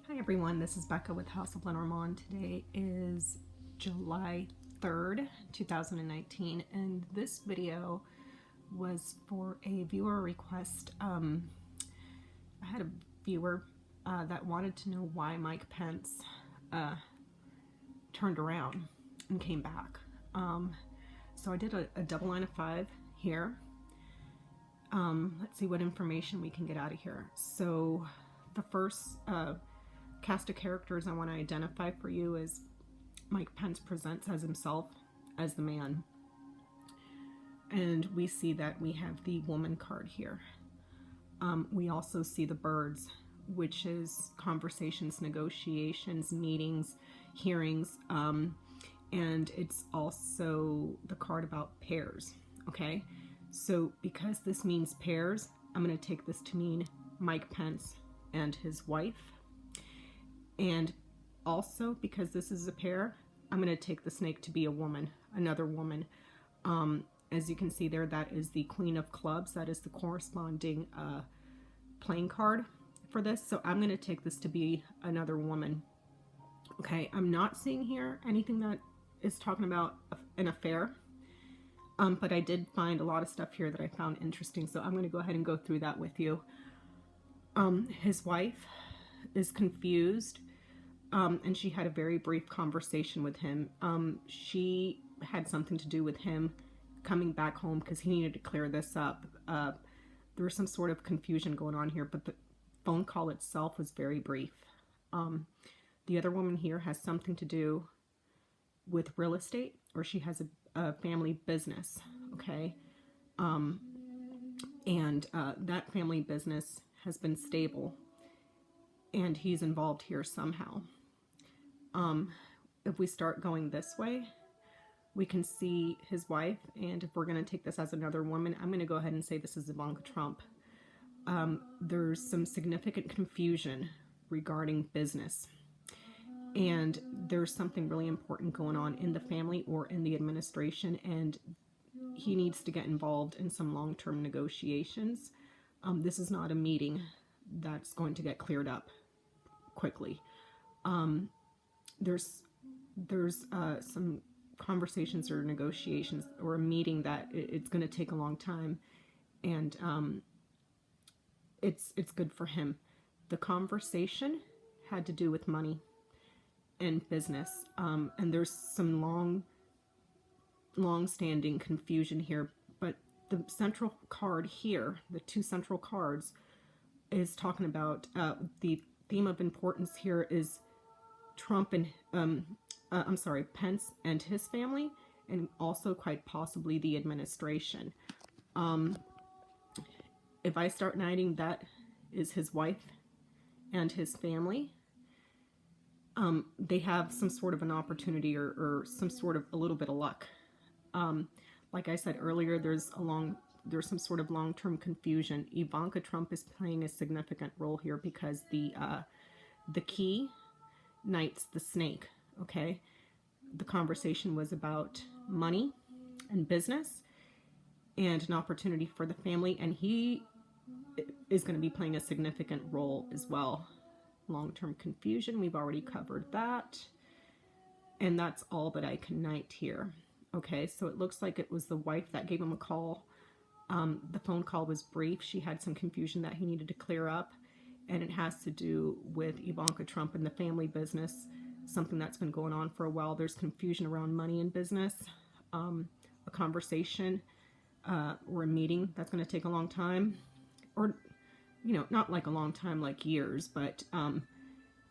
Hi everyone, this is Becca with House of Lenormand. Today is July 3rd, 2019, and this video was for a viewer request. I had a viewer that wanted to know why Mike Pence turned around and came back. So I did a double line of 5 here. Let's see what information we can get out of here. So the first cast of characters I want to identify for you is Mike Pence presents as himself as the man. And we see that we have the woman card here. We also see the birds, which is conversations, negotiations, meetings, hearings, and it's also the card about pairs, okay? So because this means pairs, I'm going to take this to mean Mike Pence and his wife. And also, because this is a pair, I'm going to take the snake to be a woman, another woman. As you can see there, that is the Queen of Clubs. That is the corresponding playing card for this. So I'm going to take this to be another woman. Okay, I'm not seeing here anything that is talking about an affair. But I did find a lot of stuff here that I found interesting. So I'm going to go ahead and go through that with you. His wife is confused, and she had a very brief conversation with him. She had something to do with him coming back home because he needed to clear this up. There was some sort of confusion going on here, but the phone call itself was very brief. The other woman here has something to do with real estate, or she has a family business, okay? And that family business has been stable, and he's involved here somehow. If we start going this way, we can see his wife, and if we're going to take this as another woman, I'm going to go ahead and say this is Ivanka Trump. There's some significant confusion regarding business, and there's something really important going on in the family or in the administration, and he needs to get involved in some long-term negotiations. This is not a meeting that's going to get cleared up quickly. There's some conversations or negotiations or a meeting that it's going to take a long time, and it's good for him. The conversation had to do with money and business, and there's some long-standing confusion here, but the central card here, the two central cards, is talking about the theme of importance here is Trump and Pence and his family, and also quite possibly the administration. If I start knighting, that is his wife and his family. They have some sort of an opportunity or some sort of a little bit of luck. Like I said earlier, there's some sort of long-term confusion. Ivanka Trump is playing a significant role here because the key knights the snake, okay? The conversation was about money and business and an opportunity for the family, and he is going to be playing a significant role as well. Long-term confusion, we've already covered that, and that's all that I can knight here. Okay, so it looks like it was the wife that gave him a call. The phone call was brief. She had some confusion that he needed to clear up, and it has to do with Ivanka Trump and the family business, something that's been going on for a while. There's confusion around money and business, a conversation or a meeting that's going to take a long time, or, not like a long time, like years, but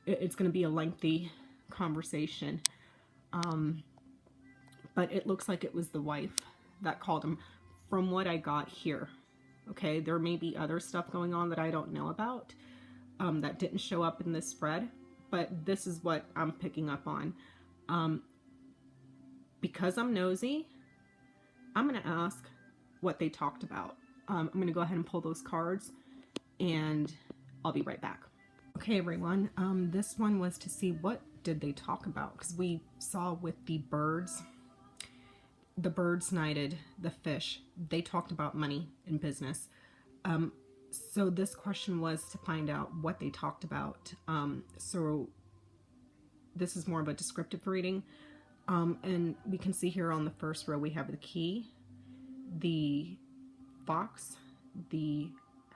it's going to be a lengthy conversation. But it looks like it was the wife that called him from what I got here. Okay, there may be other stuff going on that I don't know about that didn't show up in this spread, but this is what I'm picking up on. Because I'm nosy, I'm going to ask what they talked about. I'm going to go ahead and pull those cards, and I'll be right back. Okay, everyone, this one was to see what did they talk about, because we saw with the birds knighted the fish. They talked about money and business. So this question was to find out what they talked about. So this is more of a descriptive reading. And we can see here on the first row we have the key, the fox, the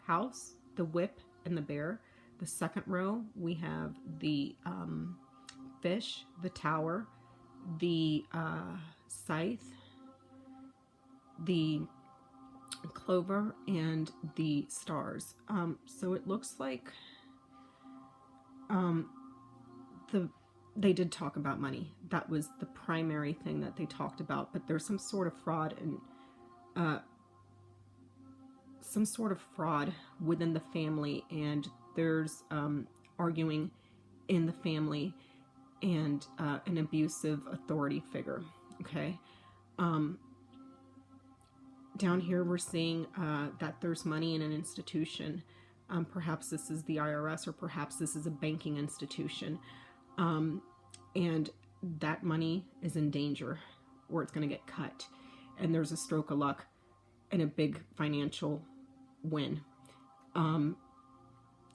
house, the whip, and the bear. The second row we have the fish, the tower, the scythe, the clover, and the stars. So it looks like they did talk about money. That was the primary thing that they talked about, but there's some sort of fraud and within the family, and there's arguing in the family, and an abusive authority figure. Okay. Down here we're seeing that there's money in an institution. Perhaps this is the IRS, or perhaps this is a banking institution. And that money is in danger, or it's going to get cut. And there's a stroke of luck and a big financial win.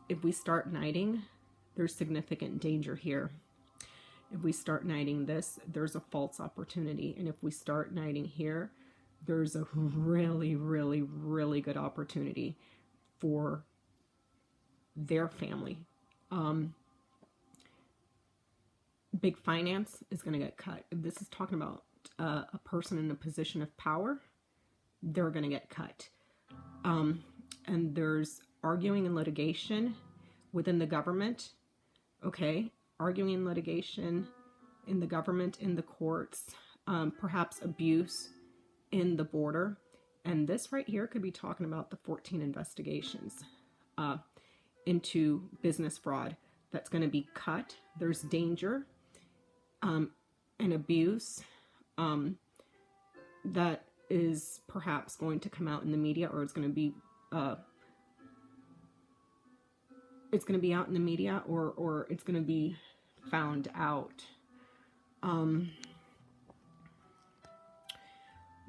If we start knighting, there's significant danger here. If we start knighting this, there's a false opportunity. And if we start knighting here, there's a really, really, really good opportunity for their family. Big finance is going to get cut. If this is talking about a person in a position of power, they're going to get cut. And there's arguing and litigation within the government. Okay, arguing and litigation in the government, in the courts, perhaps abuse in the border. And this right here could be talking about the 14 investigations into business fraud that's going to be cut. There's danger and abuse that is perhaps going to come out in the media, or it's going to be out in the media, or it's going to be found out. Let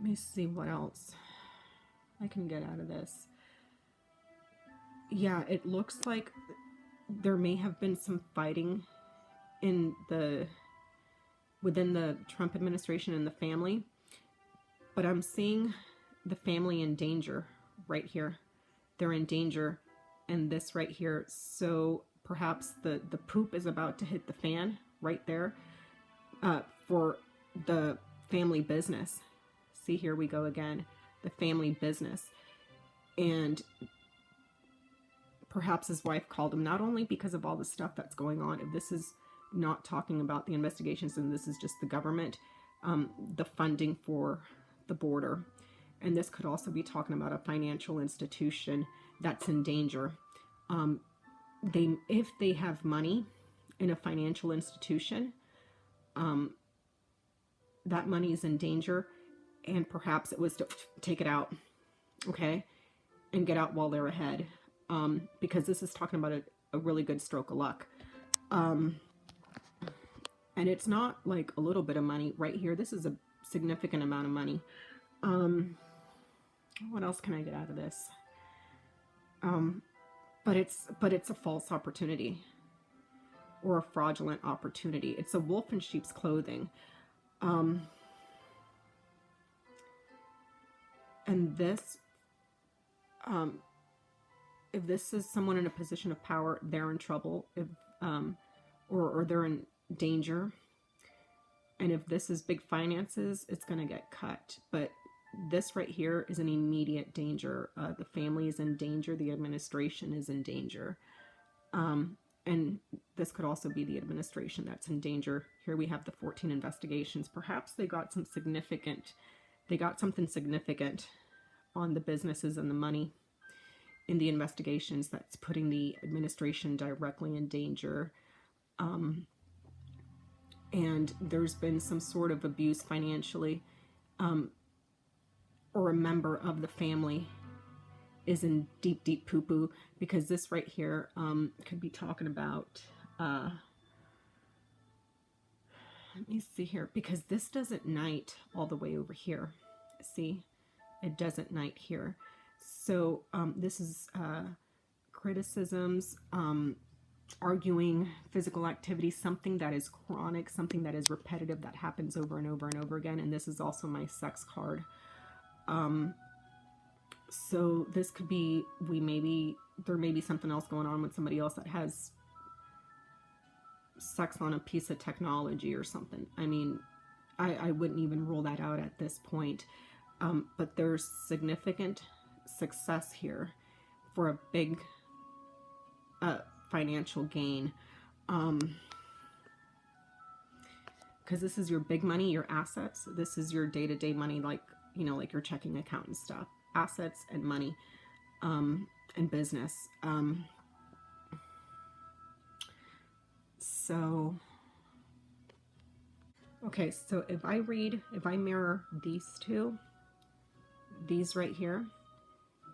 me see what else I can get out of this. Yeah, it looks like there may have been some fighting within the Trump administration and the family, but I'm seeing the family in danger right here. They're in danger, and this right here. So perhaps the poop is about to hit the fan right there for the family business. See, here we go again, the family business. And perhaps his wife called him, not only because of all the stuff that's going on. If this is not talking about the investigations, and this is just the government, the funding for the border. And this could also be talking about a financial institution that's in danger. If they have money in a financial institution, that money is in danger, and perhaps it was to take it out, okay, and get out while they're ahead, because this is talking about a really good stroke of luck. And it's not like a little bit of money right here. This is a significant amount of money. What else can I get out of this? But it's a false opportunity, or a fraudulent opportunity. It's a wolf in sheep's clothing. And this, if this is someone in a position of power, they're in trouble. If or they're in danger. And if this is big finances, it's going to get cut. But this right here is an immediate danger. The family is in danger. The administration is in danger. And this could also be the administration that's in danger. Here we have the 14 investigations. Perhaps they got something significant on the businesses and the money in the investigations that's putting the administration directly in danger. And there's been some sort of abuse financially, or a member of the family is in deep, deep poo-poo, because this right here could be talking about, let me see here, because this doesn't knight all the way over here. See, it doesn't knight here. So this is criticisms, arguing, physical activity, something that is chronic, something that is repetitive, that happens over and over and over again. And this is also my sex card. So this could be, there may be something else going on with somebody else that has sex on a piece of technology or something. I mean, I wouldn't even rule that out at this point. But there's significant success here for a big financial gain. Because this is your big money, your assets. This is your day-to-day money, like, you know, like your checking account and stuff. Assets and money, and business. So, okay, so if I mirror these two, these right here,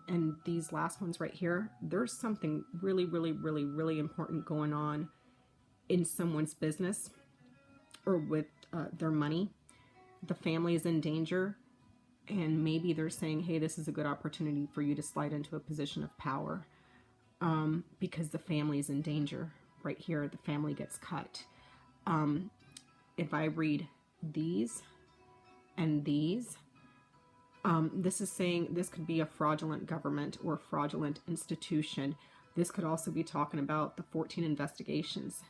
and these last ones right here, there's something really, really, really, really important going on in someone's business or with their money. The family is in danger, and maybe they're saying, hey, this is a good opportunity for you to slide into a position of power, because the family is in danger. Right here, the family gets cut. If I read these and these, this is saying this could be a fraudulent government or fraudulent institution. This could also be talking about the 14 investigations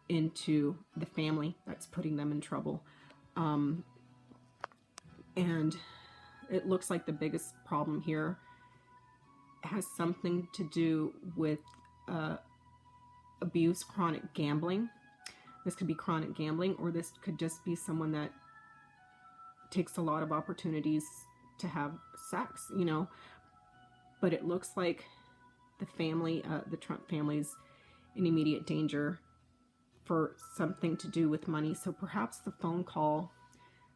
into the family that's putting them in trouble. And it looks like the biggest problem here has something to do with abuse, chronic gambling. This could be chronic gambling, or this could just be someone that takes a lot of opportunities to have sex, you know. But it looks like the family, the Trump family's in immediate danger for something to do with money. So perhaps the phone call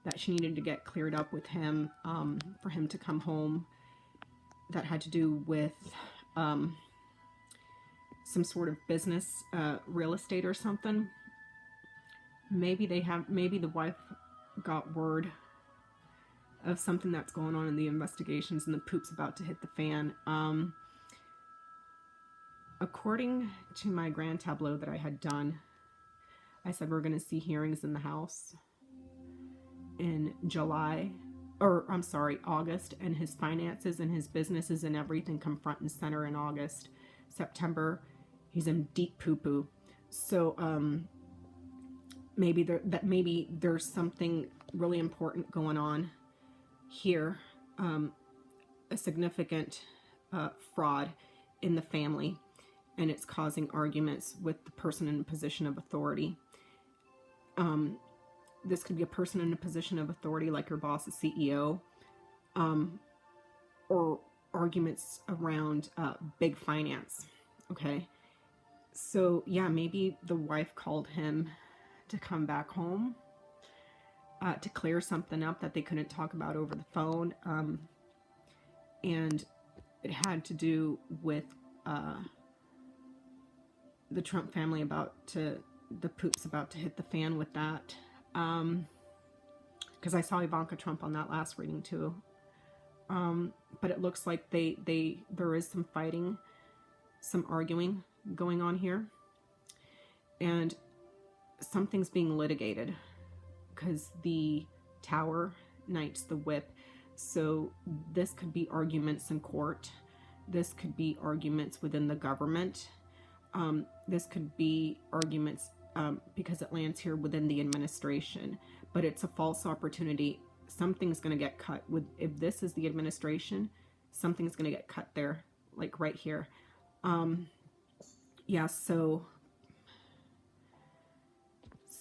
that she needed to get cleared up with him, for him to come home, that had to do with some sort of business, real estate or something. Maybe the wife got word of something that's going on in the investigations, and the poop's about to hit the fan. According to my grand tableau that I had done, I said we're going to see hearings in the House in August, and his finances and his businesses and everything come front and center in August. September, he's in deep poo-poo. So maybe there's something really important going on here, a significant fraud in the family, and it's causing arguments with the person in a position of authority. This could be a person in a position of authority, like your boss, a CEO, or arguments around big finance. Okay, so yeah, maybe the wife called him to come back home to clear something up that they couldn't talk about over the phone, and it had to do with the Trump family the poop's about to hit the fan with that. Because I saw Ivanka Trump on that last reading too. But it looks like there is some fighting, some arguing going on here, and something's being litigated because the Tower knights the whip. So this could be arguments in court. This could be arguments within the government. This could be arguments because it lands here within the administration, but it's a false opportunity. Something's going to get cut if this is the administration, something's going to get cut there, like right here. Yeah, so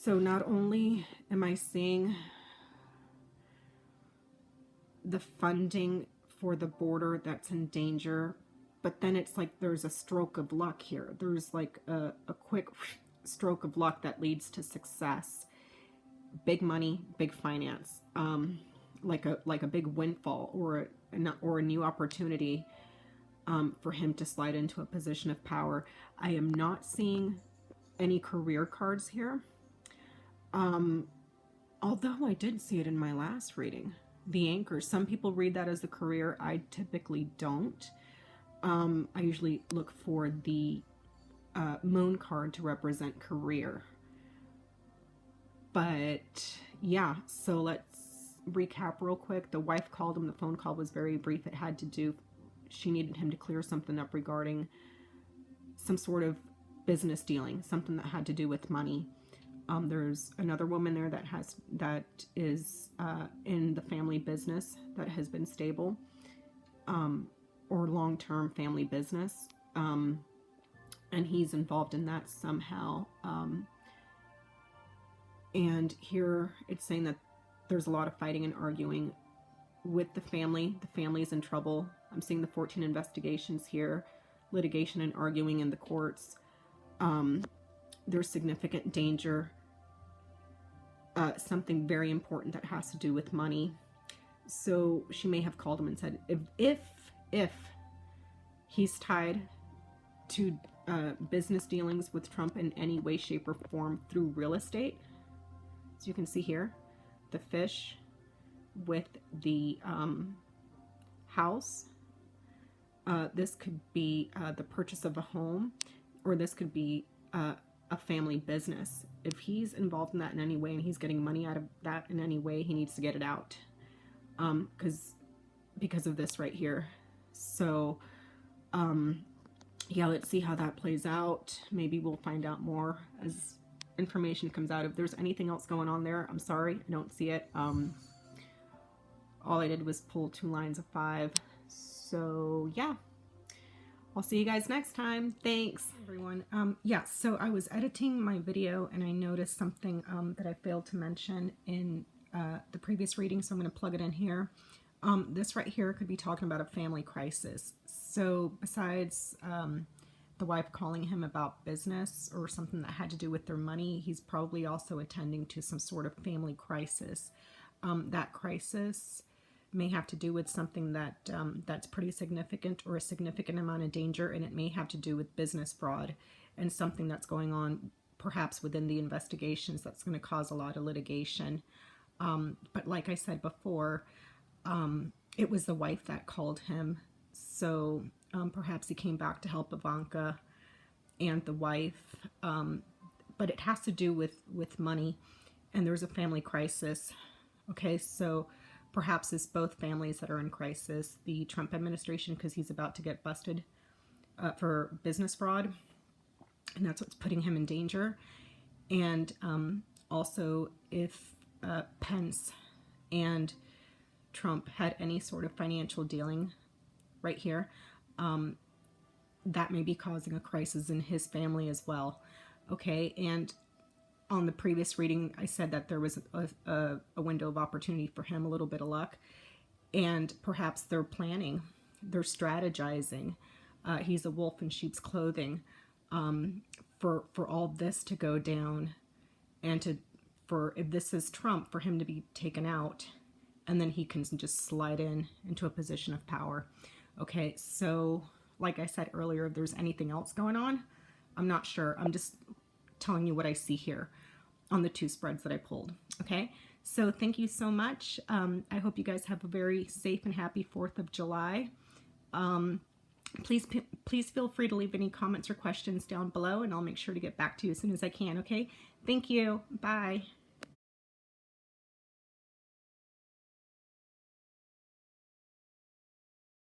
not only am I seeing the funding for the border that's in danger, but then it's like there's a stroke of luck here. There's like a quick stroke of luck that leads to success. Big money, big finance, like a big windfall or a new opportunity for him to slide into a position of power. I am not seeing any career cards here, although I did see it in my last reading. the Anchor. Some people read that as a career. I typically don't. I usually look for the Moon card to represent career. But yeah, so let's recap real quick. The wife called him. The phone call was very brief. It had to do, she needed him to clear something up regarding some sort of business dealing, something that had to do with money. There's another woman there that is in the family business that has been stable, or long-term family business, and he's involved in that somehow. And here it's saying that there's a lot of fighting and arguing with the family. The family is in trouble. I'm seeing the 14 investigations here, litigation and arguing in the courts. There's significant danger, something very important that has to do with money. So she may have called him and said, if he's tied to business dealings with Trump in any way, shape, or form through real estate. So you can see here, the fish with the house. This could be the purchase of a home, or this could be a family business. If he's involved in that in any way and he's getting money out of that in any way, he needs to get it out, because of this right here. So yeah, let's see how that plays out. Maybe we'll find out more as information comes out. If there's anything else going on there, I'm sorry, I don't see it. All I did was pull 2 lines of 5. So yeah, I'll see you guys next time. Thanks, everyone. Yeah, so I was editing my video and I noticed something that I failed to mention in the previous reading, so I'm going to plug it in here. This right here could be talking about a family crisis. So besides the wife calling him about business or something that had to do with their money, he's probably also attending to some sort of family crisis. That crisis may have to do with something that that's pretty significant, or a significant amount of danger, and it may have to do with business fraud and something that's going on perhaps within the investigations that's going to cause a lot of litigation. But like I said before, it was the wife that called him, so perhaps he came back to help Ivanka and the wife, but it has to do with money, and there's a family crisis. Okay, so perhaps it's both families that are in crisis. The Trump administration, because he's about to get busted for business fraud, and that's what's putting him in danger. And also, if Pence and Trump had any sort of financial dealing right here, that may be causing a crisis in his family as well. Okay, and on the previous reading, I said that there was a window of opportunity for him, a little bit of luck, and perhaps they're planning, they're strategizing. He's a wolf in sheep's clothing, for all this to go down, and for if this is Trump, for him to be taken out, and then he can just slide into a position of power. Okay, so like I said earlier, if there's anything else going on, I'm not sure. I'm just telling you what I see here on the 2 spreads that I pulled. Okay, so thank you so much. I hope you guys have a very safe and happy 4th of July. Please feel free to leave any comments or questions down below, and I'll make sure to get back to you as soon as I can. Okay, thank you. Bye.